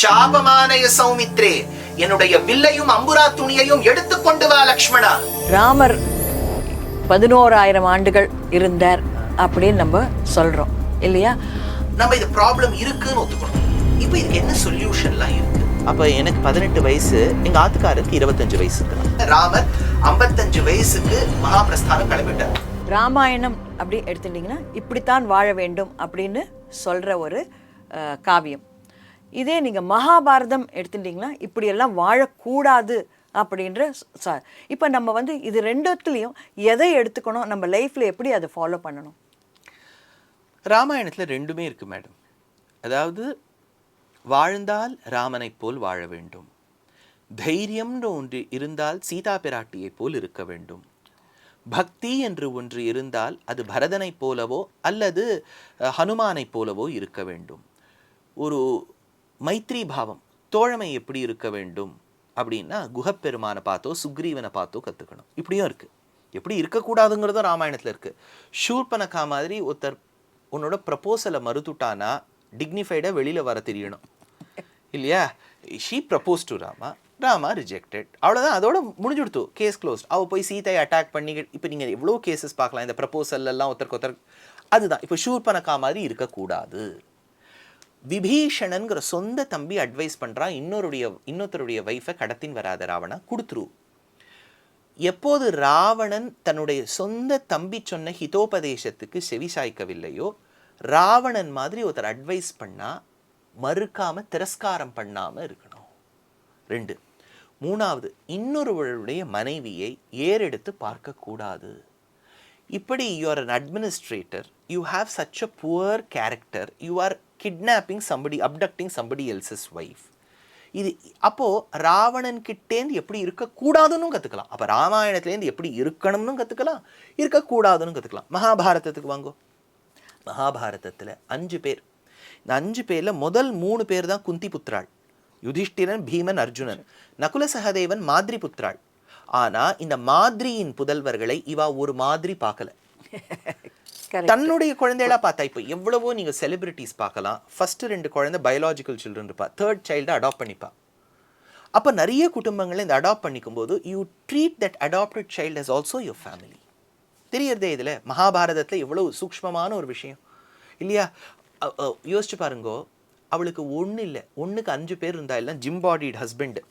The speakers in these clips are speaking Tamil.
சாபமானய சௌமித்ரே, என்னுடைய வில்லையும் அம்புரா துணியையும் எடுத்துக்கொண்டு வா லக்ஷ்மணா. ராமர் 11,000 ஆண்டுகள் இருந்தார் அப்படின்னு நம்ம சொல்றோம் இல்லையா? நம்ம இது ப்ராப்ளம் இருக்குன்னு ஒத்துக்கணும். இப்போ இதுக்கு என்ன சொல்யூஷன்லாம் இருக்கு? அப்ப எனக்கு 18 வயசு, எங்க ஆத்துக்காருக்கு 25 வயசு. ராமர் 55 வயசுக்கு மகாபிரஸ்தானம் கிளம்பிட்டார். ராமாயணம் அப்படி எடுத்துட்டீங்கன்னா இப்படித்தான் வாழ வேண்டும் அப்படின்னு சொல்ற ஒரு காவியம். இதே நீங்கள் மகாபாரதம் எடுத்துட்டிங்கன்னா இப்படியெல்லாம் வாழக்கூடாது அப்படின்ற இப்போ நம்ம இது ரெண்டுத்துலேயும் எதை எடுத்துக்கணும், நம்ம லைஃப்பில் எப்படி அதை ஃபாலோ பண்ணணும்? ராமாயணத்தில் ரெண்டுமே இருக்கு மேடம். அதாவது வாழ்ந்தால் ராமனை போல் வாழ வேண்டும், தைரியம்ன்ற ஒன்று இருந்தால் சீதா பிராட்டியை போல் இருக்க வேண்டும், பக்தி என்று ஒன்று இருந்தால் அது பரதனை போலவோ அல்லது ஹனுமானை போலவோ இருக்க வேண்டும், ஒரு மைத்ரி பாவம் தோழமை எப்படி இருக்க வேண்டும் அப்படின்னா குஹப்பெருமானை பார்த்தோ சுக்ரீவனை பார்த்தோ கற்றுக்கணும். இப்படியும் இருக்குது. எப்படி இருக்கக்கூடாதுங்கிறதும் ராமாயணத்தில் இருக்குது. ஷூர்பனகா மாதிரி ஒருத்தர் உன்னோட ப்ரப்போசலை மறுத்துட்டானா டிக்னிஃபைடாக வெளியில் வர தெரியணும் இல்லையா? She propose to Rama rejected, அவ்வளோதான், அதோட முடிஞ்சு கொடுத்து கேஸ் க்ளோஸ்ட். அவள் போய் சீதையை அட்டாக் பண்ணி, இப்போ நீங்கள் எவ்வளோ கேசஸ் பார்க்கலாம் இந்த ப்ரப்போசல்லாம் ஒருத்தருக்கு. அதுதான் இப்போ ஷூர்பனகா மாதிரி இருக்கக்கூடாது. விபீஷணன்கிற சொந்த தம்பி அட்வைஸ் பண்ணுறான், இன்னொருத்தருடைய வைஃபை கடத்தின் வராத ராவணா கொடுத்துரு. எப்போது ராவணன் தன்னுடைய சொந்த தம்பி சொன்ன ஹிதோபதேசத்துக்கு செவி சாய்க்கவில்லையோ, ராவணன் மாதிரி ஒருத்தர் அட்வைஸ் பண்ணால் மறுக்காம திரஸ்காரம் பண்ணாமல் இருக்கணும். 2. 3வது, இன்னொருவருடைய மனைவியை ஏறெடுத்து பார்க்கக்கூடாது. இப்படி you are an administrator, you have such a poor character, you are kidnapping somebody, abducting somebody else's wife. இது அப்போது ராவணன் கிட்டேந்து எப்படி இருக்கக்கூடாதுன்னு கற்றுக்கலாம். அப்போ ராமாயணத்துலேருந்து எப்படி இருக்கணும்னு கற்றுக்கலாம், இருக்கக்கூடாதுன்னு கற்றுக்கலாம். மகாபாரதத்துக்கு வாங்கோ. மகாபாரதத்தில் 5 பேர். இந்த 5 பேரில் முதல் 3 பேர் தான் குந்தி புத்திராள், யுதிஷ்டிரன், பீமன், அர்ஜுனன். நகுல சகதேவன் மாதிரி புத்திராள். ஆனால் இந்த மாதிரியின் புதல்வர்களை இவா ஒரு மாதிரி பார்க்கல, தன்னுடைய குழந்தைகளா பார்த்தா. இப்போ எவ்வளவோ நீங்கள் செலிபிரிட்டிஸ் பார்க்கலாம், ஃபர்ஸ்ட் 2 குழந்தை பயாலஜிக்கல் சில்ட்ரன் இருப்பா, 3rd சைல்டை அடாப்ட் பண்ணிப்பா. அப்போ நிறைய குடும்பங்களை இந்த அடாப்ட் பண்ணிக்கும் போது you treat that adopted child as also your family. தெரியறதே இதில் மகாபாரதத்தில் எவ்வளவு சூக்ஷ்மமான ஒரு விஷயம் இல்லையா? யோசிச்சு பாருங்கோ, அவளுக்கு ஒன்று இல்லை, 1க்கு 5 பேர் இருந்தா எல்லாம் ஜிம் பாடிட் ஹஸ்பண்டு.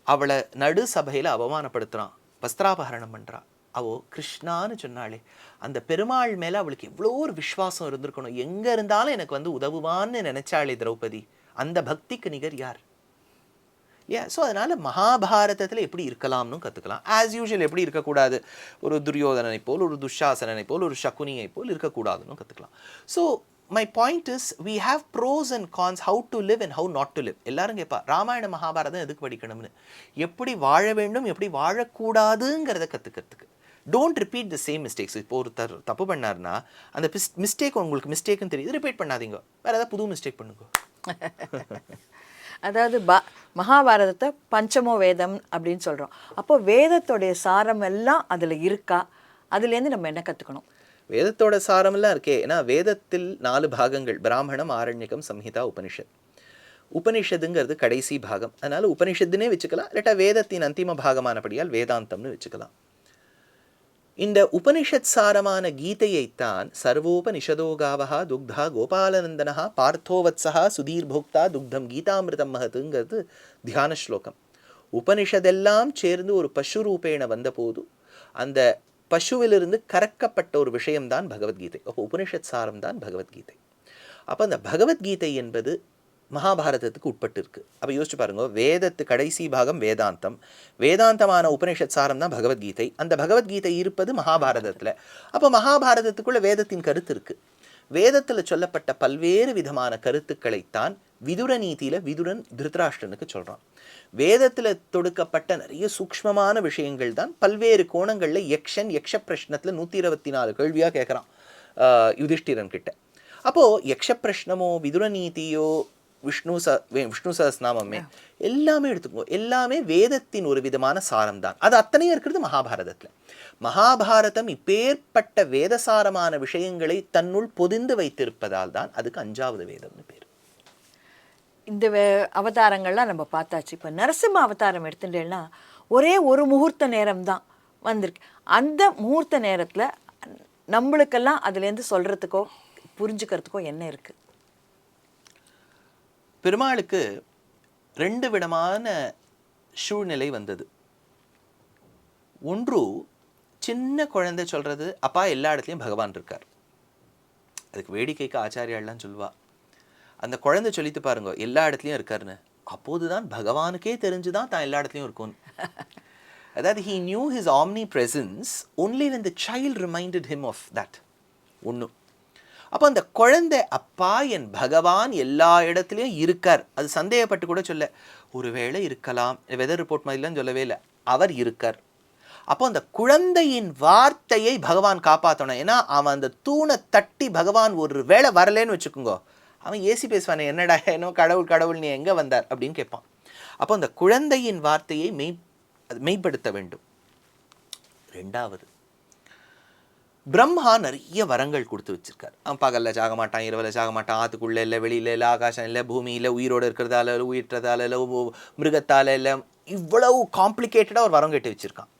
அவளை நடு சபையில் அவமானப்படுத்துகிறான், வஸ்திராபகரணம் பண்ணுறான். அவோ கிருஷ்ணான்னு சொன்னாலே அந்த பெருமாள் மேலே அவளுக்கு எவ்வளோ ஒரு விஸ்வாசம் இருந்திருக்கணும். எங்கே இருந்தாலும் எனக்கு உதவுவான்னு நினைச்சாளே திரௌபதி. அந்த பக்திக்கு நிகர் யார்? ஸோ அதனால் மகாபாரதத்தில் எப்படி இருக்கலாம்னு கற்றுக்கலாம். ஆஸ் யூஷுவல் எப்படி இருக்கக்கூடாது, ஒரு துரியோதனனை போல், ஒரு துஷாசனனை போல், ஒரு சகுனியை போல் இருக்கக்கூடாதுன்னு கற்றுக்கலாம். So my point is, we have pros and cons, how to live and how not to live. எல்லாரும் கேட்பா ராமாயண மகாபாரதம் எதுக்கு படிக்கணும்னு. எப்படி வாழ வேண்டும், எப்படி வாழக்கூடாதுங்கிறத கற்றுக்கிறதுக்கு. Don't repeat the same mistakes. இப்போ ஒருத்தர் தப்பு பண்ணார்னா அந்த மிஸ்டேக் உங்களுக்கு மிஸ்டேக்குன்னு தெரியுது, ரிப்பீட் பண்ணாதீங்க, வேறு ஏதாவது புது மிஸ்டேக் பண்ணுங்க. அதாவது மகாபாரதத்தை பஞ்சமோ வேதம் அப்படின்னு சொல்கிறோம். அப்போது வேதத்தோடைய சாரம் எல்லாம் அதில் இருக்கா? அதுலேருந்து நம்ம என்ன கற்றுக்கணும்? வேதத்தோட சாரமெல்லாம் இருக்கே. ஏன்னா வேதத்தில் 4 பாகங்கள், பிராமணம், ஆரண்யகம், சம்ஹிதா, உபனிஷத். உபனிஷத்துங்கிறது கடைசி பாகம், அதனால உபனிஷத்துனே வச்சுக்கலாம், இல்லாட்டா வேதத்தின் அந்திம பாகமானபடியால் வேதாந்தம்னு வச்சுக்கலாம். இந்த உபனிஷத் சாரமான கீதையைத்தான் சர்வோபனிஷதோகாவஹா துக்தா கோபாலநந்தனஹா பார்த்தோவத்ஸஹா சுதீர்போக்தா துக்தம் கீதாமிருதம் மகத்துங்கிறது தியான ஸ்லோகம். உபனிஷதெல்லாம் சேர்ந்து ஒரு பசு ரூபேண வந்தபோது அந்த பசுவிலிருந்து கறக்கப்பட்ட ஒரு விஷயம்தான் பகவத்கீதை. அப்போ உபனிஷத் சாரம் தான் பகவத்கீதை. அப்போ அந்த பகவத்கீதை என்பது மகாபாரதத்துக்கு உட்பட்டு இருக்கு. அப்போ யோசிச்சு பாருங்க, வேதத்து கடைசி பாகம் வேதாந்தம், வேதாந்தமான உபனிஷத் சாரம் தான் பகவத்கீதை. அந்த பகவத்கீதை இருப்பது மகாபாரதத்தில். அப்போ மகாபாரதத்துக்குள்ள வேதத்தின் கருத்து இருக்கு. வேதத்தில் சொல்லப்பட்ட பல்வேறு விதமான கருத்துக்களைத்தான் விதுர நீதியில் விதுரன் திருதராஷ்டிரனுக்கு சொல்கிறான். வேதத்தில் தொடுக்கப்பட்ட நிறைய சூக்ஷ்மமான விஷயங்கள் தான் பல்வேறு கோணங்களில் யக்ஷ பிரஷ்னத்தில் 124 கேள்வியாக கேட்குறான் யுதிஷ்டிரன் கிட்ட. அப்போது யக்ஷ பிரஷ்னமோ விதுர நீதியோ விஷ்ணு சஹஸ்ரநாமமே எல்லாமே எடுத்துக்கோ, எல்லாமே வேதத்தின் ஒரு விதமான சாரம் தான். அது அத்தனையும் இருக்கிறது மகாபாரதத்தில். மகாபாரதம் இப்பேற்பட்ட வேதசாரமான விஷயங்களை தன்னுள் பொதிந்து வைத்திருப்பதால் தான் அதுக்கு 5வது வேதம்னு பேர். இந்த அவதாரங்கள்லாம் நம்ம பார்த்தாச்சு. இப்போ நரசிம்ம அவதாரம் எடுத்துட்டேன்னா ஒரே ஒரு முகூர்த்த நேரம் தான் வந்திருக்கு. அந்த முகூர்த்த நேரத்தில் நம்மளுக்கெல்லாம் அதுலேருந்து சொல்கிறதுக்கோ புரிஞ்சுக்கிறதுக்கோ என்ன இருக்குது? பெருமாளுக்கு 2 விதமான சூழ்நிலை வந்தது. ஒன்று, சின்ன குழந்தை சொல்றது அப்பா எல்லா இடத்துலையும் பகவான் இருக்கார். அதுக்கு வேடிக்கைக்கு ஆச்சாரியாலாம் சொல்வா, அந்த குழந்தை சொல்லிட்டு பாருங்க எல்லா இடத்துலையும் இருக்காருன்னு. அப்போதுதான் பகவானுக்கே தெரிஞ்சுதான் தான் எல்லா இடத்துலையும் இருக்கும். அதாவது he knew his omnipresence only when the child reminded him of that. ஒன்று. அப்போ அந்த குழந்தை அப்பா என் பகவான் எல்லா இடத்துலையும் இருக்கார், அது சந்தேகப்பட்டு கூட சொல்ல, ஒருவேளை இருக்கலாம், வெதர் ரிப்போர்ட் மாதிரிலாம் சொல்லவே இல்லை, அவர் இருக்கார். அப்போ அந்த குழந்தையின் வார்த்தையை பகவான் காப்பாற்றணும். ஏன்னா அவன் அந்த தூணை தட்டி பகவான் ஒரு வேளை வரலன்னு வச்சுக்கோங்க, அவன் ஏசி பேசுவானே, என்னடா ஏனோ கடவுள் கடவுள் நீ எங்கே வந்தார் அப்படின்னு கேட்பான். அப்போ அந்த குழந்தையின் வார்த்தையை மெய்ப்படுத்த வேண்டும். 2வது, பிரம்மா நிறைய வரங்கள் கொடுத்து வச்சிருக்கார். அவன் பகலில் சாக மாட்டான், இரவில் சாக மாட்டான், ஆற்றுக்குள்ளே இல்லை, வெளியில் இல்லை, ஆகாசம் இல்லை, பூமியில் உயிரோடு இருக்கிறதால இல்லை, உயிர்றதால இல்லை, மிருகத்தால் இல்லை, இவ்வளவு காம்ப்ளிகேட்டடாக ஒரு வரம் கேட்டு வச்சிருக்கான்.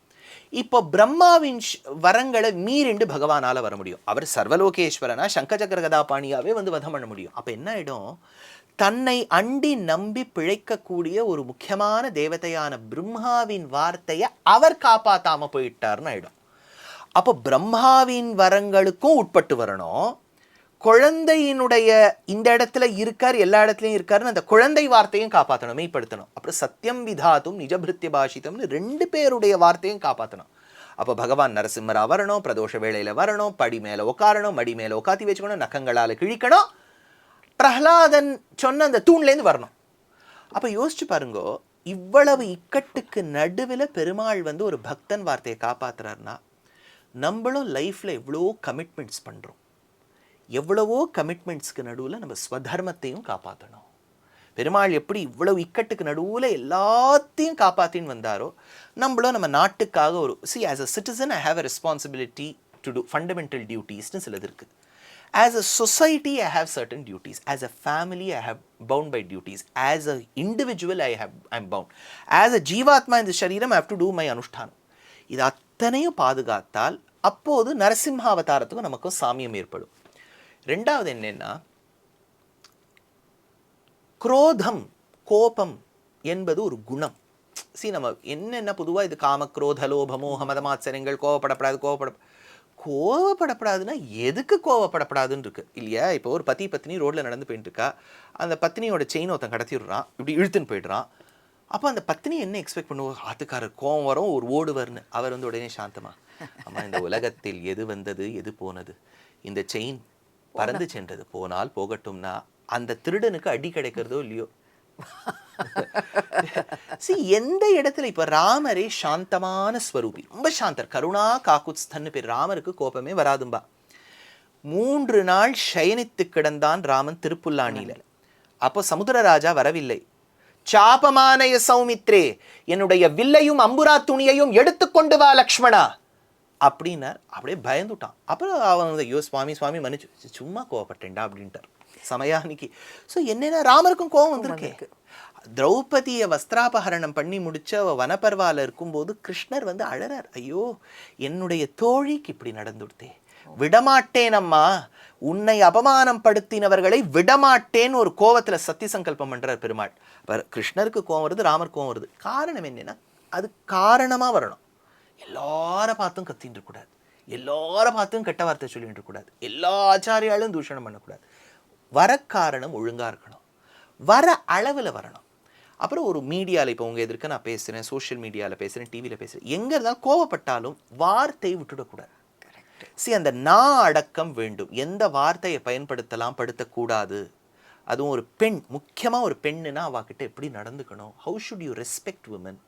இப்போ பிரம்மாவின் வரங்களை மீறிண்டு பகவானால் வர முடியும். அவர் சர்வலோகேஸ்வரனா சங்கச்சக்கர கதாபாணியாவே வந்து வதம் பண்ண முடியும். அப்போ என்ன ஆகிடும், தன்னை அண்டி நம்பி பிழைக்கக்கூடிய ஒரு முக்கியமான தேவதையான பிரம்மாவின் வார்த்தையை அவர் காப்பாற்றாம போயிட்டார்னு ஆயிடும். அப்போ பிரம்மாவின் வரங்களுக்கும் உட்பட்டு வரணும். குழந்தையினுடைய இந்த இடத்துல இருக்கார், எல்லா இடத்துலையும் இருக்காருன்னு அந்த குழந்தை வார்த்தையும் காப்பாற்றணும், மெய்ப்படுத்தணும். அப்புறம் சத்தியம் விதாத்தும் நிஜபிருத்திய பாஷிதம்னு 2 பேருடைய வார்த்தையும் காப்பாற்றணும். அப்போ பகவான் நரசிம்மரா வரணும், பிரதோஷ வேளையில் வரணும், படி மேலே உட்காரணும், மடி மேலே உட்காத்தி வச்சுக்கணும், நக்கங்களால் கிழிக்கணும், பிரஹ்லாதன் சொன்ன அந்த தூண்லேருந்து வரணும். அப்போ யோசிச்சு பாருங்கோ, இவ்வளவு இக்கட்டுக்கு நடுவில் பெருமாள் வந்து ஒரு பக்தன் வார்த்தையை காப்பாற்றுறாருன்னா, நம்மளும் லைஃப்பில் எவ்வளோ கமிட்மெண்ட்ஸ் பண்ணுறோம். எவ்வளவோ கமிட்மெண்ட்ஸ்க்கு நடுவில் நம்ம ஸ்வதர்மத்தையும் காப்பாற்றணும். பெருமாள் எப்படி இவ்வளவு இக்கட்டுக்கு நடுவில் எல்லாத்தையும் காப்பாற்றின்னு வந்தாரோ, நம்மளும் நம்ம நாட்டுக்காக ஒரு as a citizen I have a responsibility to do fundamental dutiesன்னு சிலது இருக்குது. As a society I have certain duties. As a family I have bound by duties. As an individual I'm bound. As a ஜீவாத்மா இந்த சரீரம் I have to do my அனுஷ்டானம். இது அத்தனையும் பாதுகாத்தால் அப்போது நரசிம்ஹாவதாரத்துக்கும் நமக்கும் சாமியம் ஏற்படும். 2வது என்னன்னா, குரோதம், கோபம் என்பது ஒரு குணம். நம்ம என்னென்ன பொதுவாக இது காம குரோத லோப மோக மதமாச்சரியங்கள், கோவப்படப்படாதுன்னா எதுக்கு கோவப்படப்படாதுன்னு இருக்கு இல்லையா? இப்போ ஒரு பத்னி ரோட்ல நடந்து போயிட்டு இருக்கா, அந்த பத்னியோட செயின் ஒருத்தன் கடத்திடுறான், இப்படி இழுத்துன்னு போயிடுறான். அப்போ அந்த பத்னி என்ன எக்ஸ்பெக்ட் பண்ணுவோம், ஆத்துக்காரர் கோவம் வரும், ஒரு ஓடுவர்னு. அவர் வந்து உடனே சாந்தமா, அம்மா இந்த உலகத்தில் எது வந்தது எது போனது, இந்த செயின் பறந்து சென்றது, போனால் போகட்டும்னா அந்த திருடனுக்கு அடி கிடைக்கிறதோ இல்லையோ. எந்த இடத்துல இப்ப ராமரே சாந்தமான ஸ்வரூபி, ரொம்ப சாந்தர், கருணா காக்குத்ஸ்தன்னு பேர். ராமருக்கு கோபமே வராதும்பா. 3 நாள் சயனித்து கிடந்தான் ராமன் திருப்புல்லானில. அப்போ சமுத்திரராஜா வரவில்லை. சாபமானய சௌமித்ரே, என்னுடைய வில்லையும் அம்புரா துணியையும் எடுத்துக்கொண்டு வா லக்ஷ்மணா அப்படின்னார். அப்படியே பயந்துட்டான். அப்புறம் அவன் ஐயோ சுவாமி மன்னிச்சு, சும்மா கோவப்பட்டேன்டா அப்படின்ட்டார் சமயானிக்கு. ஸோ என்னன்னா ராமருக்கும் கோவம் வந்திருக்கு. திரௌபதியை வஸ்திராபகரணம் பண்ணி முடிச்சு அவ வனப்பர்வால இருக்கும்போது கிருஷ்ணர் வந்து அழறார், ஐயோ என்னுடைய தோழிக்கு இப்படி நடந்துடுத்தே, விடமாட்டேன் அம்மா, உன்னை அபமானம் படுத்தினவர்களை விடமாட்டேன்னு ஒரு கோவத்துல சத்திய சங்கல்பம் பண்றார் பெருமாள். கிருஷ்ணருக்கு கோவம் வருது, ராமருக்கு கோவம் வருது. காரணம் என்னன்னா, அது காரணமா வரணும். எல்லார பார்த்தும் கத்தின்னு இருக்கக்கூடாது, எல்லார பார்த்தும் கெட்ட வார்த்தை சொல்லிட்டு இருக்கக்கூடாது, எல்லா ஆச்சாரியாலும் தூஷணம் பண்ணக்கூடாது. வர காரணம் ஒழுங்கா இருக்கணும், வர அளவில் வரணும். அப்புறம் ஒரு மீடியாவில் இப்போ உங்கள் எதிர்க்க நான் பேசுகிறேன், சோஷியல் மீடியாவில் பேசுகிறேன், டிவியில் பேசுகிறேன், எங்கே இருந்தாலும் கோவப்பட்டாலும் வார்த்தையை விட்டுடக்கூடாது. அந்த அடக்கம் வேண்டும். எந்த வார்த்தையை பயன்படுத்தலாம், படுத்தக்கூடாது. அதுவும் ஒரு பெண், முக்கியமாக ஒரு பெண்ணுன்னா அவகிட்ட எப்படி நடந்துக்கணும், how should you respect women,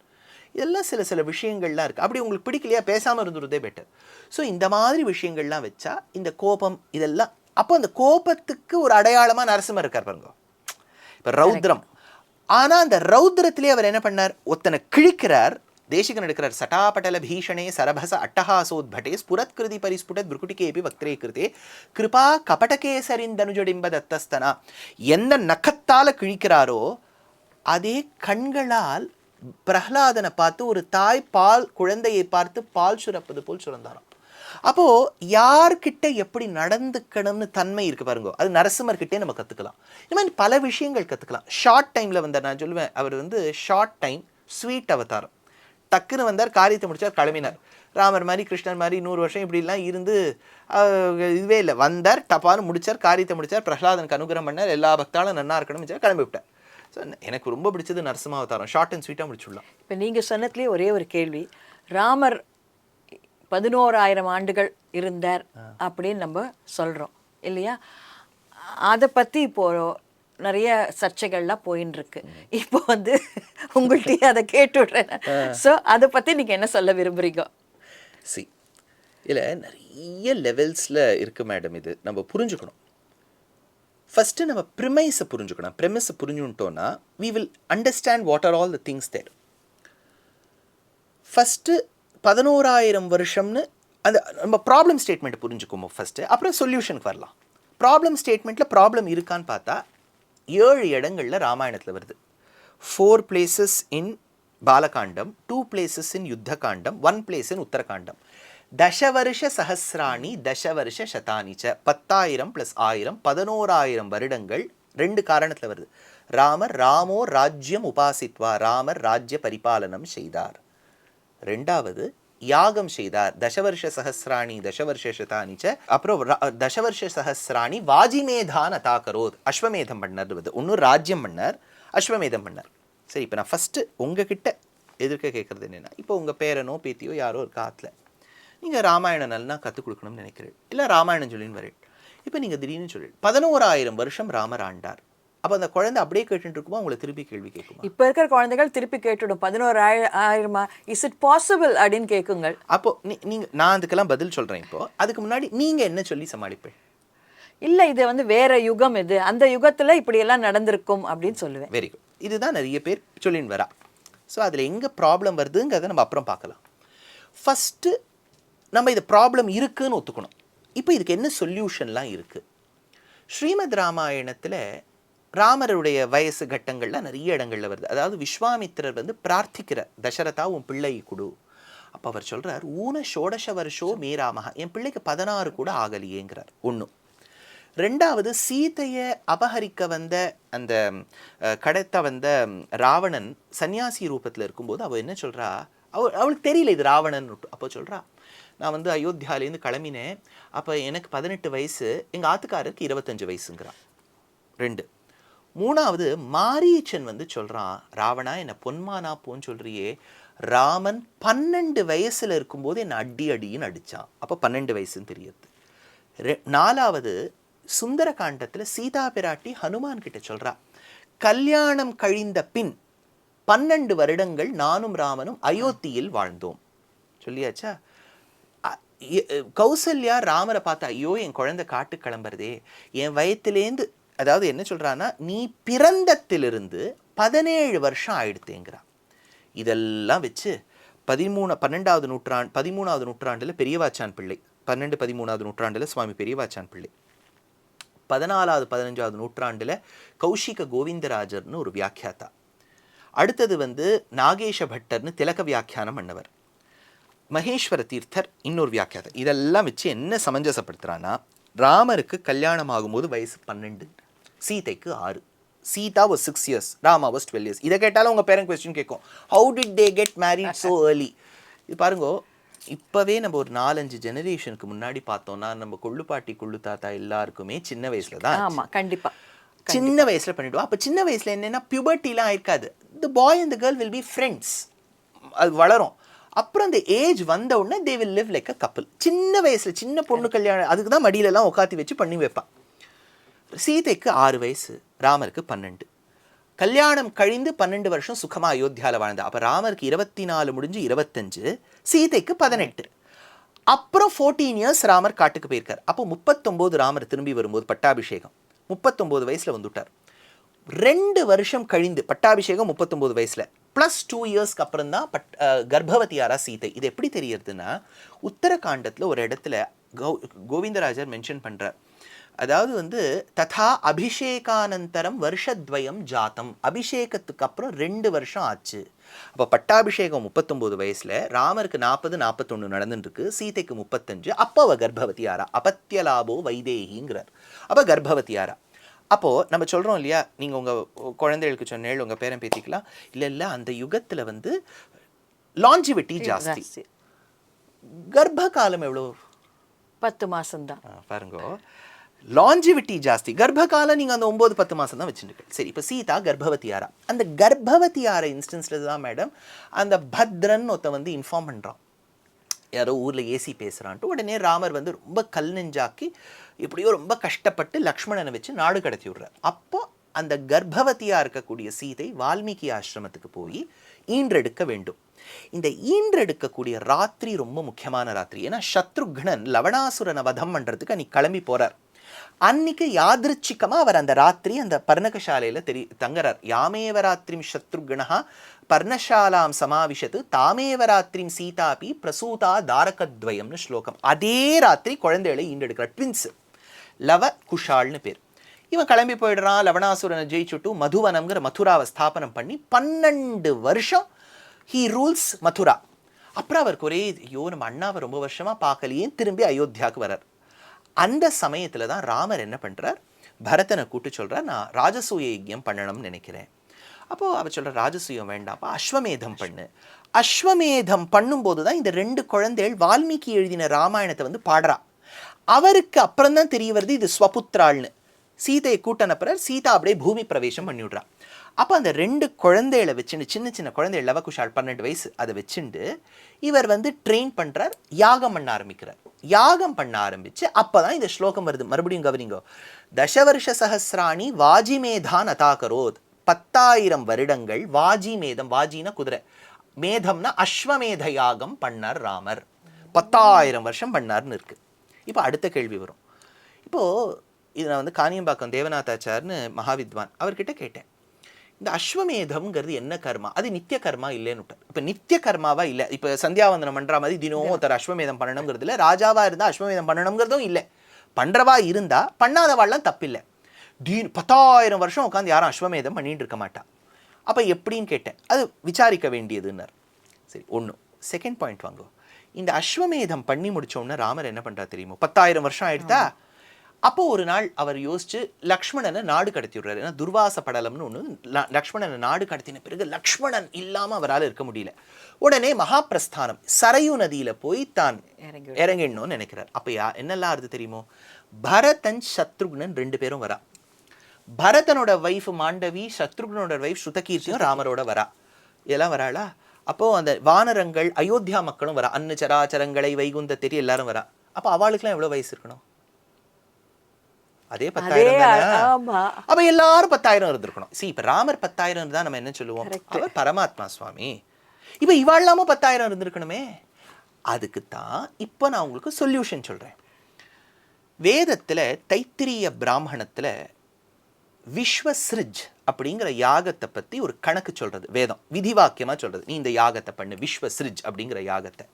இதெல்லாம் சில விஷயங்கள்லாம் இருக்குது. அப்படி உங்களுக்கு பிடிக்கலையா, பேசாமல் இருந்துருதே பெட்டர். ஸோ இந்த மாதிரி விஷயங்கள்லாம் வச்சா இந்த கோபம் இதெல்லாம், அப்போ அந்த கோபத்துக்கு ஒரு அடையாளமாக நரசிம்மர் இருக்கார் பாருங்க. இப்போ ரௌத்ரம், ஆனால் அந்த ரௌத்ரத்திலே அவர் என்ன பண்ணார், ஒருத்தனை கிழிக்கிறார், தேசிகன் எடுக்கிறார். சட்டாபட்டல பீஷணே சரபச அட்டஹாசோத்பட்டே ஸ்புரத்கிருதி பரிஸ்புடத் புருக்குட்டிகேபி வக்திரே கிருதே கிருபா கபடகேசரிந்தனுஜடிம்ப தத்தஸ்தனா. எந்த நகத்தால கிழிக்கிறாரோ அதே கண்களால் பிரஹ்லாதனை பார்த்து ஒரு தாய் பால் குழந்தையை பார்த்து பால் சுரப்பது போல் சுரந்தாராம். அப்போ யார்கிட்ட எப்படி நடந்துக்கணும்னு தன்மை இருக்கு பாருங்க, அது நரசிம்மர்கிட்டே நம்ம கத்துக்கலாம். இந்த மாதிரி பல விஷயங்கள் கத்துக்கலாம். ஷார்ட் டைம்ல வந்தார், நான் சொல்லுவேன் அவர் வந்து ஷார்ட் டைம் ஸ்வீட் அவதாரம். டக்குன்னு வந்தார், காரியத்தை முடிச்சார், கிளம்பினார். ராமர் மாதிரி கிருஷ்ணர் மாதிரி 100 வருஷம் இப்படிலாம் இருந்து இதுவே இல்லை. வந்தார், டப்பான்னு முடிச்சார், காரியத்தை முடிச்சார், பிரஹ்லாதனுக்கு அனுகிரகம் பண்ணார், எல்லா பக்தாலும் நன்னா இருக்கணும், கிளம்பி விட்டார். ஸோ எனக்கு ரொம்ப பிடிச்சது நரசிம்ம அவதாரம். ஷார்ட் அண்ட் ஸ்வீட்டாக முடிச்சுடலாம். இப்போ நீங்கள் சொன்னதுலேயே ஒரே ஒரு கேள்வி, ராமர் 11,000 ஆண்டுகள் இருந்தார் அப்படின்னு நம்ம சொல்கிறோம் இல்லையா? அதை பற்றி இப்போது நிறைய சர்ச்சைகள்லாம் போயின்னு இருக்கு. இப்போ வந்து உங்கள்கிட்டயே அதை கேட்டு விடுறேன். ஸோ அதை பற்றி நீங்கள் என்ன சொல்ல விரும்புகிறீங்க? இல்லை நிறைய லெவல்ஸில் இருக்குது மேடம். இது நம்ம புரிஞ்சுக்கணும். ஃபஸ்ட்டு நம்ம ப்ரிமைஸை புரிஞ்சுக்கணும். ப்ரிமைஸை புரிஞ்சுட்டோன்னா we will understand what are all the things there. First 11,000 வருஷம்னு அந்த நம்ம ப்ராப்ளம் ஸ்டேட்மெண்ட்டை புரிஞ்சுக்குமோ ஃபஸ்ட்டு, அப்புறம் சொல்யூஷனுக்கு வரலாம். ப்ராப்ளம் ஸ்டேட்மெண்ட்டில் ப்ராப்ளம் இருக்கான்னு பார்த்தா 7 இடங்களில் ராமாயணத்தில் வருது. 4 places in பாலகாண்டம், 2 places in யுத்தகாண்டம், 1 place in உத்தரகாண்டம். தசவருஷ சஹசிராணி தசவருஷ சதானிச்ச 10,000 + 1000 11,000 வருடங்கள் 2 காரணத்தில் வருது. ராமோ ராஜ்யம் உபாசித்வா, ராமர் ராஜ்ய பரிபாலனம் செய்தார். 2வது யாகம் செய்தார். தசவருஷ சஹசிராணி தசவருஷ சதானிச்ச, அப்புறம் தசவருஷ சஹசிராணி வாஜிமேதான் அதாகரோத், அஸ்வமேதம் பண்ணார். ஒன்று ராஜ்யம் பண்ணார், அஸ்வமேதம் பண்ணார். சரி, இப்போ நான் ஃபஸ்ட்டு உங்ககிட்ட எதிர்க்க கேட்குறது என்னென்னா, இப்போ உங்கள் பேரனோ பேத்தியோ யாரோ இருக்கா ஆற்றுல, நீங்கள் ராமாயணம் நல்லா கற்றுக் கொடுக்கணும்னு நினைக்கிறேன், இல்லை ராமாயணம் சொல்லின்னு வரேன். இப்போ நீங்கள் திடீர்னு சொல்லி 11,000 வருஷம் ராமர் ஆண்டார். அப்போ அந்த குழந்தை அப்படியே கேட்டுட்டு இருக்குமா, உங்களை திருப்பி கேள்வி கேட்குமா? இப்போ இருக்கிற குழந்தைகள் திருப்பி கேட்டுடும், 11,000 இஸ் இட் பாசிபிள் அப்படின்னு கேட்குங்கள். அப்போ நான் அதுக்கெல்லாம் பதில் சொல்கிறேன். இப்போ அதுக்கு முன்னாடி நீங்கள் என்ன சொல்லி சமாளிப்பேன்? இல்லை, இது வந்து வேற யுகம், இது அந்த யுகத்தில் இப்படியெல்லாம் நடந்திருக்கும் அப்படின்னு சொல்லுவேன். Very good. இதுதான் நிறைய பேர் சொல்லின்னு வரா. ஸோ அதில் எங்கே ப்ராப்ளம் வருதுங்கிறத நம்ம அப்புறம் பார்க்கலாம். ஃபஸ்ட்டு நம்ம இது ப்ராப்ளம் இருக்குதுன்னு ஒத்துக்கணும். இப்போ இதுக்கு என்ன சொல்யூஷன்லாம் இருக்குது? ஸ்ரீமத் ராமாயணத்தில் ராமருடைய வயசு கட்டங்கள்லாம் நிறைய இடங்களில் வருது. அதாவது விஸ்வாமித்திரர் வந்து பிரார்த்திக்கிற, தசரதா உன் பிள்ளை கொடு. அப்போ அவர் சொல்கிறார், ஊன ஷோடச வருஷோ மே ராமஹா, என் பிள்ளைக்கு 16 கூட ஆகலையேங்கிறார். 1. 2வது சீதையை அபகரிக்க வந்த அந்த கடத்த வந்த ராவணன் சன்னியாசி ரூபத்தில் இருக்கும்போது அவள் என்ன சொல்கிறா, அவளுக்கு தெரியல இது ராவணன். அப்போ சொல்கிறா, நான் வந்து அயோத்தியாலேருந்து கிளம்பினேன், அப்போ எனக்கு 18 வயசு, எங்கள் ஆத்துக்காரருக்கு 25 வயசுங்கிறான். 2. 3வது மாரீச்சன் வந்து சொல்கிறான், ராவணா என்னை பொன்மானா போன்னு சொல்கிறியே, ராமன் 12 வயசில் இருக்கும்போது என்னை அடின்னு அடித்தான், அப்போ 12 வயசுன்னு தெரியுது. 4வது சுந்தர காண்டத்தில் சீதா பிராட்டி ஹனுமான் கிட்ட சொல்கிறா, கல்யாணம் கழிந்த பின் 12 வருடங்கள் நானும் ராமனும் அயோத்தியில் வாழ்ந்தோம். சொல்லியாச்சா? கௌசல்யா ராமரை பார்த்தா, ஐயோ என் குழந்தை காட்டு கிளம்புறதே, என் வயத்திலேருந்து, அதாவது என்ன சொல்கிறான்னா, நீ பிறந்தத்திலிருந்து 17 வருஷம் ஆயிடுத்தேங்கிறா. இதெல்லாம் வச்சு 13வது நூற்றாண்டில் பெரியவாச்சான் பிள்ளை, 13வது நூற்றாண்டில் சுவாமி பெரியவாச்சான் பிள்ளை, 14வது 15வது நூற்றாண்டில் கௌஷிக கோவிந்தராஜர்னு ஒரு வியாக்கியாத்தா, அடுத்தது வந்து நாகேஷ பட்டர்னு திலக வியாக்கியானம் பண்ணவர், மகேஸ்வர தீர்த்தர் இன்னொரு வியாக்கியாதம். இதெல்லாம் வச்சு என்ன சமஞ்சசப்படுத்துறான்னா, ராமருக்கு கல்யாணம் ஆகும்போது வயசு 12, சீதைக்கு 6. Sita was 6 years, Rama was 12 years. இதை கேட்டாலும் உங்கள் பேரண்ட் கொஸ்டின் கேட்கும், how did they get married so early? இது பாருங்க, இப்போவே நம்ம ஒரு 4-5 ஜெனரேஷனுக்கு முன்னாடி பார்த்தோம்னா, நம்ம கொள்ளுப்பாட்டி கொள்ளு தாத்தா எல்லாருக்குமே சின்ன வயசுல தான். ஆமாம், கண்டிப்பாக சின்ன வயசுல பண்ணிவிடுவோம். அப்போ சின்ன வயசுல என்னென்னா பியூபர்ட்டிலாம் ஆயிருக்காது. The boy and the girl will be friends, அது வளரும். அப்புறம் அந்த ஏஜ் வந்த உடனே they will live like a couple. சின்ன வயசில் சின்ன பொண்ணு கல்யாணம், அதுக்கு தான் மடியிலலாம் உட்காத்தி வச்சு பண்ணி வைப்பான். சீதைக்கு 6 வயசு, ராமருக்கு 12. கல்யாணம் கழிந்து 12 வருஷம் சுகமாக அயோத்தியாவில் வாழ்ந்தா. அப்போ ராமருக்கு 24 முடிஞ்சு 25, சீதைக்கு 18. அப்புறம் 14 இயர்ஸ் ராமர் காட்டுக்கு போயிருக்கார். அப்போ 39 ராமர் திரும்பி வரும்போது பட்டாபிஷேகம் 39 வயசில் வந்துட்டார். 2 வருஷம் கழிந்து, பட்டாபிஷேகம் 39 வயசில், +2 இயர்ஸ்க்கு அப்புறம் தான் கர்ப்பவதியாரா சீதை. இது எப்படி தெரியறதுன்னா, உத்தரகாண்டத்தில் ஒரு இடத்துல கோவிந்தராஜர் மென்ஷன் பண்றார். அதாவது வந்து ததா அபிஷேகானந்தரம் வருஷத்வயம் ஜாத்தம், அபிஷேகத்துக்கு அப்புறம் 2 வருஷம் ஆச்சு. அப்போ பட்டாபிஷேகம் 39 வயசுல, ராமருக்கு 40-41 நடந்துட்டு இருக்கு, சீதைக்கு 35. அப்போ அவ கர்ப்பவதியாரா, அபத்தியலாபோ வைதேகிங்கிறார். அப்போ கர்ப்பவதியாரா. அப்போது நம்ம சொல்கிறோம் இல்லையா, நீங்கள் உங்கள் குழந்தைகளுக்கு சொன்னேள், உங்கள் பேரன் பேத்திக்கலாம், இல்லை அந்த யுகத்தில் வந்து லாஞ்சிவிட்டி ஜாஸ்தி. கர்ப்ப காலம் எவ்வளோ? 10 மாசம்தான். பாருங்கோ, லாஞ்சிவிட்டி ஜாஸ்தி, கர்ப்ப காலம் நீங்கள் அந்த 9-10 மாதம் தான் வச்சுருக்கு. சரி, இப்போ சீதா கர்ப்பவதியாரா. அந்த கர்ப்பவதியார இன்ஸ்டன்ஸில் தான் மேடம் அந்த பத்ரன் ஒருத்த வந்து இன்ஃபார்ம் பண்ணுறான், யாரோ ஊரில் ஏசி பேசுகிறான்ட்டு. உடனே ராமர் வந்து ரொம்ப கல் நெஞ்சாக்கி எப்படியோ ரொம்ப கஷ்டப்பட்டு லக்ஷ்மணனை வச்சு நாடு கடத்தி விடுறார். அப்போ அந்த கர்ப்பவதியாக இருக்கக்கூடிய சீதை வால்மீகி ஆசிரமத்துக்கு போய் ஈன்றெடுக்க வேண்டும். இந்த ஈன்றெடுக்கக்கூடிய ராத்திரி ரொம்ப முக்கியமான ராத்திரி. ஏன்னா சத்ருக்னன் லவணாசுரனை வதம் பண்ணுறதுக்கு அன்னைக்கு கிளம்பி போகிறார். அன்னைக்கு யாதிருச்சிக்கமாக அவர் அந்த ராத்திரி அந்த பர்ணகசாலையில் தங்குறார். யாமேவராத்திரிம் சத்ருக்னஹா பர்ணசாலாம் சமாவிஷத்து தாமேவராத்திரிம் சீதாபி பிரசூதா தாரகத்வயம்னு ஸ்லோகம். அதே ராத்திரி குழந்தைகளை ஈண்டெடுக்கிறார். ட்வின்ஸ், லவ குஷால்னு பேர். இவன் கிளம்பி போயிடுறான், லவணாசுரனை ஜெயிச்சுட்டு மதுவனம்ங்கிற மதுராவை ஸ்தாபனம் பண்ணி 12 வருஷம் ஹீ ரூல்ஸ் மதுரா. அப்புறம் அவருக்கு ஒரே, ஐயோ நம்ம அண்ணாவை ரொம்ப வருஷமாக பார்க்கலையே, திரும்பி அயோத்தியாவுக்கு வர்றார். அந்த சமயத்தில் தான் ராமர் என்ன பண்ணுறார், பரதனை கூட்டு சொல்கிறார், நான் ராஜசூய யஜ்யம் பண்ணணும்னு நினைக்கிறேன். அப்போது அவர் சொல்கிற, ராஜசூயம் வேண்டாம்ப்பா, அஸ்வமேதம் பண்ணு. அஸ்வமேதம் பண்ணும்போது தான் இந்த 2 குழந்தைகள் வால்மீகி எழுதின ராமாயணத்தை வந்து பாடுறா. அவருக்கு அப்புறம் தான் தெரிய வருது இது ஸ்வபுத்ராள்னு. சீதையை கூட்டனப்புறம் சீதா அப்படியே பூமி பிரவேசம் பண்ணிவிட்றான். அப்போ அந்த 2 குழந்தைகளை வச்சுட்டு, சின்ன சின்ன குழந்தைகள், லவகுஷால் 12 வயசு, அதை வச்சுட்டு இவர் வந்து ட்ரெயின் பண்ணுறார், யாகம் பண்ண ஆரம்பிக்கிறார். யாகம் பண்ண ஆரம்பித்து அப்போ தான் இந்த ஸ்லோகம் வருது. மறுபடியும் கவனிங்கோ, தசவருஷ சஹசிராணி வாஜிமேதான் அதாகரோத், 10,000 வருடங்கள் வாஜிமேதம், வாஜினா குதிரை, மேதம்னா அஸ்வமேத யாகம் பண்ணார் ராமர். 10,000 வருஷம் பண்ணார்னு இருக்கு. இப்போ அடுத்த கேள்வி வரும். இப்போது இது நான் வந்து காணியம்பாக்கம் தேவநாதாச்சார்னு மகாவித்வான், அவர்கிட்ட கேட்டேன், இந்த அஸ்வமேதம்ங்கிறது என்ன கர்மா, அது நித்திய கர்மா இல்லைன்னு விட்டார். இப்போ நித்திய கர்மாவா இல்லை, இப்போ சந்தியாவந்தனம் பண்ணுற மாதிரி தினமும் ஒருத்தர் அஸ்வமேதம் பண்ணணுங்கிறது இல்லை, ராஜாவாக இருந்தால் அஸ்வமேதம் பண்ணணுங்கிறதும் இல்லை, பண்ணுறவா இருந்தால் பண்ணாதவாள்லாம் தப்பில்லை. 10,000 வருஷம் உட்காந்து யாரும் அஸ்வமேதம் பண்ணிட்டு இருக்க மாட்டா. அப்போ எப்படின்னு கேட்டேன். அது விசாரிக்க வேண்டியதுன்னார். சரி, ஒன்று. செகண்ட் பாயிண்ட் வாங்க, இந்த அஸ்வமேதம் பண்ணி முடித்தோம்னா ராமர் என்ன பண்ணுறா தெரியுமோ, 10,000 வருஷம் ஆயிடுதா. அப்போ ஒரு நாள் அவர் யோசிச்சு லக்ஷ்மணனை நாடு கடத்தி விடுறாரு. ஏன்னா துர்வாச படலம்னு ஒன்று, லக்ஷ்மணனை நாடு கடத்தின பிறகு லக்ஷ்மணன் இல்லாமல் அவரால் இருக்க முடியல. உடனே மகாபிரஸ்தானம் சரையு நதியில் போய் தான் இறங்கிடணும்னு நினைக்கிறார். அப்போ என்னெல்லாம் அது தெரியுமோ, பரதன் சத்ருக்னன் 2 பேரும் வரா. பரதனோட வைஃப் மாண்டவி, சத்ருக்னோட வைஃப் ஸ்ருதகீர்த்தியும் ராமரோட வரா. இதெல்லாம் வராளா. அப்போது அந்த வானரங்கள், அயோத்தியா மக்களும் வரா, அன்னு சராச்சரங்களை வைகுந்த தெரிய எல்லாரும் வரா. அப்போ அவளுக்குலாம் எவ்வளோ வயசு இருக்கணும்? அதே 10,000 தானே. அப்ப எல்லாரும் 10,000 இருந்திருக்கணும். இப்ப ராமர் 10,000 இருந்தா நம்ம என்ன சொல்லுவோம், அவர் பரமாத்மா சுவாமி. இப்ப இவாழ்லாம 10,000 இருந்திருக்கணுமே. அதுக்குத்தான் இப்ப நான் உங்களுக்கு சொல்யூஷன் சொல்றேன். வேதத்துல தைத்திரிய பிராமணத்துல விஸ்வஸ்ருஜ் அப்படிங்கிற யாகத்தை பத்தி ஒரு கணக்கு சொல்றது வேதம், விதிவாக்கியமா சொல்றது. நீ இந்த யாகத்தை பண்ணு, விஸ்வஸ்ருஜ் அப்படிங்கிற யாகத்தை.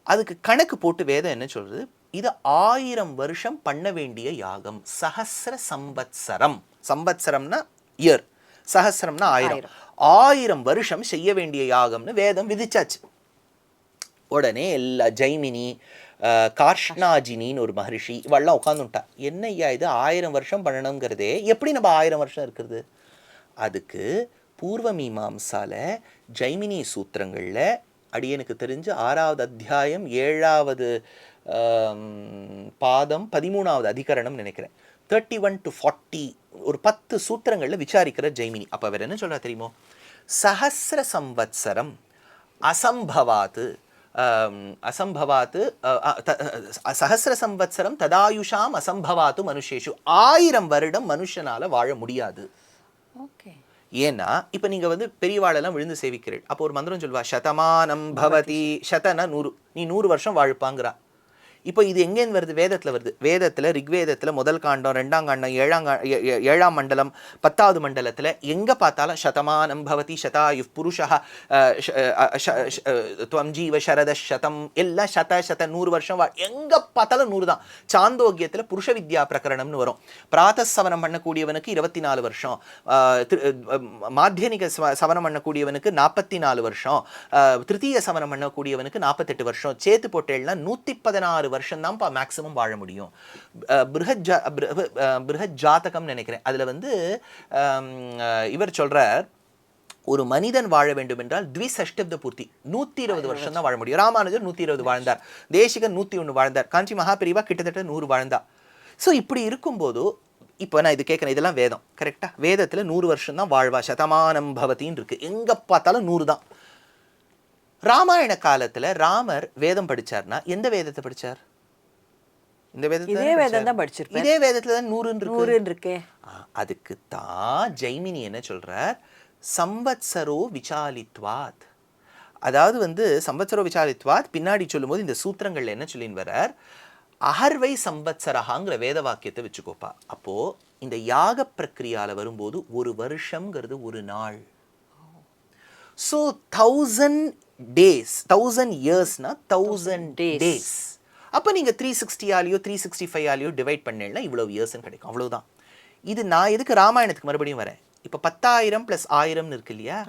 அதுக்கு கணக்கு போட்டு வேதம் என்ன சொல்றது, இது 1000 வருஷம் பண்ண வேண்டிய யாகம். சஹஸ்ர சம்பத்சரம், சம்பத்சரம்னா இயர், சஹஸ்ரம்னா 1000, 1000 வருஷம் செய்ய வேண்டிய யாகம்னு வேதம் விதிச்சாச்சு. உடனே எல்லா ஜெய்மினி, கார்ஷ்ணாஜினின்னு ஒரு மகரிஷி, இவெல்லாம் உட்காந்துட்டா, என்ன ஐயா இது 1000 வருஷம் பண்ணணுங்கிறதே, எப்படி நம்ம 1000 வருஷம் இருக்கிறது? அதுக்கு பூர்வ மீமாம்சால ஜெய்மினி சூத்திரங்களில் அடியனுக்கு தெரிஞ்சு 6வது அத்தியாயம் 7வது பாதம் 13வது அதிகரணம் நினைக்கிறேன், 31 to 40 ஒரு 10 சூத்திரங்களில் விசாரிக்கிற ஜெய்மினி. அப்போ அவர் என்ன சொல்கிறா தெரியுமோ, சஹஸ்ர சம்வத்சரம் அசம்பவாத்து அசம்பவாத்து சஹஸ்ர சம்வத்சரம் ததாயுஷாம் அசம்பவாத்து மனுஷேஷு, 1000 வருடம் மனுஷனால் வாழ முடியாது. ஓகே. ஏன்னா இப்போ நீங்கள் வந்து பெரியவாளெல்லாம் விழுந்து சேவிக்கிறீள். அப்போ ஒரு மந்திரம் சொல்லுவா, சதமானம் பவதி, சதனா 100, நீ 100 வருஷம் வாழுப்பாங்கிறா. இப்போ இது எங்கேருந்து வருது? வேதத்தில் வருது. வேதத்தில் ரிக்வேதத்தில் முதல் காண்டம், ரெண்டாம் காண்டம், ஏழாம் மண்டலம், 10வது மண்டலத்தில் எங்கே பார்த்தாலும் சதமானம் பவதி சதாயு புருஷா துவம் ஜீவ சரத சதம் எல்லாம் சத 100 வருஷம் எங்கே பார்த்தாலும் 100 தான். சாந்தோக்கியத்தில் புருஷ வித்யா பிரகரணம்னு வரும். பிராத்தசவனம் பண்ணக்கூடியவனுக்கு 24 வருஷம், மாத்தியனிக சவனம் பண்ணக்கூடியவனுக்கு 44 வருஷம், திருத்தீய சவனம் பண்ணக்கூடியவனுக்கு 48 வருஷம், சேத்து போட்டேன்னா 116 வருஷம் தான் மேக்சிமம் வாழ முடியும். பிருஹத் ஜாதகம் நினைக்கிறேன். அதுல வந்து இவர் சொல்றார், ஒரு மனிதன் வாழ வேண்டும் என்றால் த்விசஷ்டப்த பூர்த்தி 120 வருஷம் தான் வாழ முடியும். ராமானுஜர் 120 வாழ்ந்தார், தேசிகன் 101 வாழ்ந்தார், காஞ்சி மகாபெரிவா கிட்டத்தட்ட 100 வாழ்ந்தா. ஸோ இப்படி இருக்கும்போது இப்போ நான் இது கேட்குறேன், இதெல்லாம் வேதம் கரெக்டா? வேதத்தில் 100 வருஷம் தான் வாழ்வா, சதமானம் பவத்தின்னு இருக்கு, எங்கே பார்த்தாலும் 100 தான். ராமாயண காலத்தில் ராமர் வேதம் படிச்சார்னா எந்த வேதத்தை படிச்சார்? இந்த இதே வேதம் தான் படிச்சிருப்பார். இதே வேதத்தில் தான் 100 இருக்கே. அதுக்கு தான் ஜெய்மினி என்ன சொல்றார்? சம்பத்சரோ விசாலித்வாத். அதாவது வந்து சம்பத்சரோ விசாலித்வாத் பின்னாடி சொல்லும்போது இந்த சூத்திரங்கள்ல என்ன சொல்லின்னு வரார்? அஹர்வை சம்பத்சரஹாங்கிற வேத வாக்கியத்தை வச்சுக்கோப்பா. அப்போ இந்த யாக பிரக்ரியால வரும்போது ஒரு வருஷம்ங்கிறது ஒரு நாள். So 1000 days, 1000 yearsனா 1000 days. அப்போ நீங்க 360 ஆலியோ 365 ஆலியோ டிவைட் பண்ணீங்கன்னா இவ்வளவு இயர்ஸ்ன்னு கிடைக்கும், அவ்வளவுதான். இது நான் எதுக்கு ராமாயணத்துக்கு மறுபடியும் வரேன்? இப்போ 10,000 + 1000 இருக்கு இல்லையா,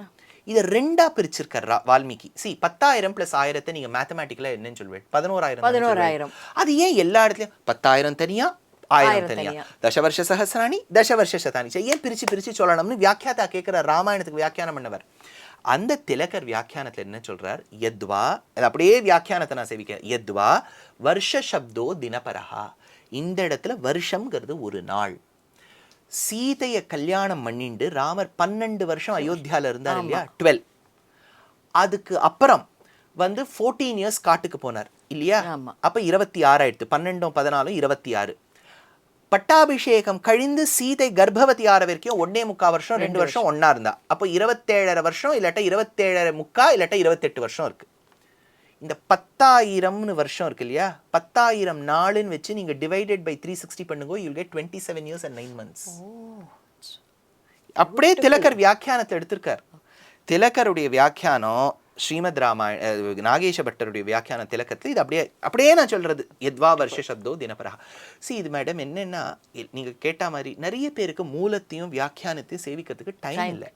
இதை 2ஆ பிரிச்சிருக்கார் வால்மீகி. 10,000 + 1000 நீங்க மேத்தமேட்டிக்கலா என்னன்னு சொல்வேன்? 11,000. அது ஏன் எல்லா இடத்துலயும் 10,000 தனியா 1000 தனியா, தசவர்ஷ சஹஸ்ராணி தசவர்ஷ சதானி ஏன் பிரிச்சு சொல்லணும்னு வியாக்கியாதா கேட்கிறார். ராமாயணத்துக்கு வியாக்கியானம் பண்ணவர் அந்த திலகர் வியாக்கியானத்துல என்ன சொல்றார்? யத்வா, அப்படியே வியாக்கியானத்தை நான் சேவிக்கிறேன். யத்வா வருஷ சப்தோ தினபரஹா. இந்த இடத்துல வருஷம்ங்கிறது ஒரு நாள். சீதைய கல்யாணம் பண்ணிண்டு ராமர் 12 வருஷம் அயோத்தியால இருந்தார் இல்லையா, 12. அதுக்கு அப்புறம் வந்து 14 இயர்ஸ் காட்டுக்கு போனார் இல்லையா, அப்ப 26 ஆயிடுத்து. 12, 14, 26. பட்டாபிஷேகம் கழிந்து சீதை கர்ப்பவதி ஆற வரைக்கும் 1.25 வருஷம் 2 வருஷம் ஒன்னா இருந்தா. அப்போ 27.5 வருஷம் இல்லாட்டா 27.25 இல்லாட்டா 28 வருஷம் இருக்கு. இந்த 10,000 வருஷம் இருக்கு இல்லையா, 10,000 நாளுன்னு வச்சு நீங்க டிவைடட் பை 360 பண்ணுங்க, you get 27 years and 9 months. அப்படியே திலகர் வியாக்கியானத்தை எடுத்திருக்கார். திலகருடைய வியாக்கியானம் ஸ்ரீமத் ராமாயண நாகேஷ பட்டருடைய வியாக்கியான திலக்கத்தில் இது அப்படியே நான் சொல்றது. யத்வா வருஷ சப்தோ தினபரஹா. இது மேடம் என்னன்னா, நீங்க கேட்ட மாதிரி நிறைய பேருக்கு மூலத்தையும் வியாக்கியானத்தையும் சேவிக்கிறதுக்கு டைம் இல்லை,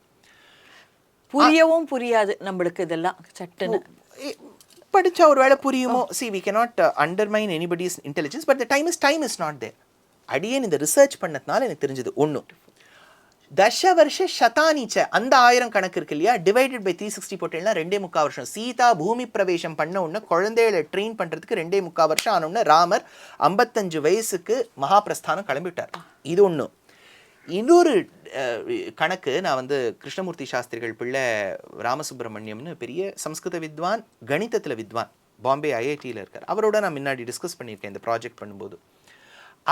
புரியவும் புரியாது நம்மளுக்கு. இதெல்லாம் சட்டுன்னு படிச்சா ஒரு வேளை புரியுமோ. we cannot undermine anybody's intelligence, but the time is not there. அடியேன் இந்த ரிசர்ச் பண்ணதுனால எனக்கு தெரிஞ்சது ஒண்ணு, தசவர்ஷ சதானிச்ச அந்த 1000 கணக்கு இருக்கு இல்லையா, டிவைடட் பை 360 போட்டேன்னா 2.25 வருஷம். சீதா பூமி பிரவேசம் பண்ண உடனே குழந்தைகளை ட்ரெயின் பண்றதுக்கு 2.25 வருஷம் ஆன உடனே ராமர் 55 வயசுக்கு மகாபிரஸ்தானம் கிளம்பிட்டார். இது ஒண்ணு. இன்னொரு கணக்கு நான் வந்து கிருஷ்ணமூர்த்தி சாஸ்திரிகள் பிள்ளை ராமசுப்ரமணியம்னு பெரிய சம்ஸ்கிருத வித்வான், கணிதத்துல வித்வான், பாம்பே ஐஐடியில் இருக்கார். அவரோட நான் முன்னாடி டிஸ்கஸ் பண்ணியிருக்கேன் இந்த ப்ராஜெக்ட் பண்ணும்போது.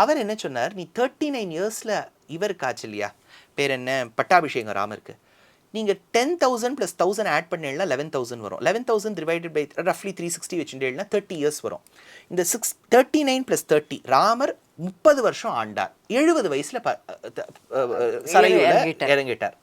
அவர் என்ன சொன்னார், நீ 39 இயர்ஸ்ல இவருக்கு ஆச்சு இல்லையா, பேர் என்ன, பட்டாபிஷேகம் ராமருக்கு, நீங்க 10,000 + 1,000 ஆட் பண்ணீங்கன்னா 11,000 வரும். 11,000 டிவைடட் பை ரஃப்லி 360 வச்சுட்டேன்னா 30 இயர்ஸ் வரும். இந்த 39 + 30 ராமர் 30 வருஷம் ஆண்டார். 70 வயசுல சரையூல இறங்கிட்டார்.